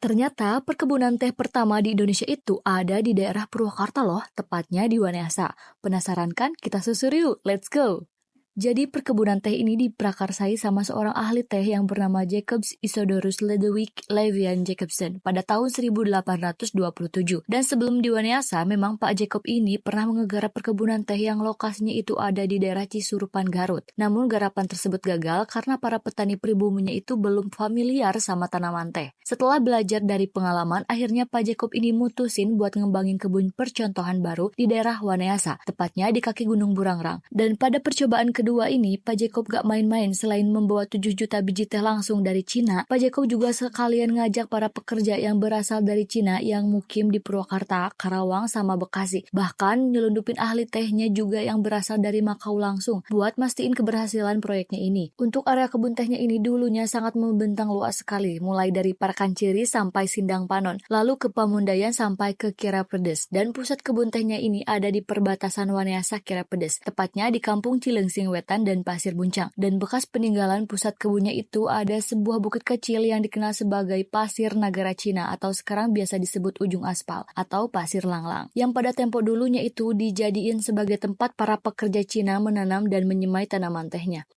Ternyata perkebunan teh pertama di Indonesia itu ada di daerah Purwakarta loh, tepatnya di Wanayasa. Penasaran kan? Kita susuri yuk, let's go! Jadi perkebunan teh ini diprakarsai sama seorang ahli teh yang bernama Jacobs Isidorus Ledwig Levian Jacobson pada tahun 1827. Dan sebelum di Wanayasa, memang Pak Jacob ini pernah menggarap perkebunan teh yang lokasinya itu ada di daerah Cisurupan, Garut. Namun garapan tersebut gagal karena para petani pribuminya itu belum familiar sama tanaman teh. Setelah belajar dari pengalaman, akhirnya Pak Jacob ini mutusin buat ngembangin kebun percontohan baru di daerah Wanayasa, tepatnya di kaki Gunung Burangrang. Dan pada percobaan kedua ini, Pak Jacob gak main-main. Selain membawa 7 juta biji teh langsung dari Cina, Pak Jacob juga sekalian ngajak para pekerja yang berasal dari Cina yang mukim di Purwakarta, Karawang, sama Bekasi. Bahkan nyelundupin ahli tehnya juga yang berasal dari Makau langsung, buat mastiin keberhasilan proyeknya ini. Untuk area kebun tehnya ini dulunya sangat membentang luas sekali, mulai dari Parakan Ciri sampai Sindang Panon, lalu ke Pamundayan sampai ke Kirapedes. Dan pusat kebun tehnya ini ada di perbatasan Wanayasa Kirapedes, tepatnya di Kampung Cilengsing Wetan dan Pasir Buncang. Dan bekas peninggalan pusat kebunnya itu ada sebuah bukit kecil yang dikenal sebagai Pasir Nagara Cina atau sekarang biasa disebut Ujung Aspal atau Pasir Langlang, yang pada tempo dulunya itu dijadiin sebagai tempat para pekerja Cina menanam dan menyemai tanaman tehnya.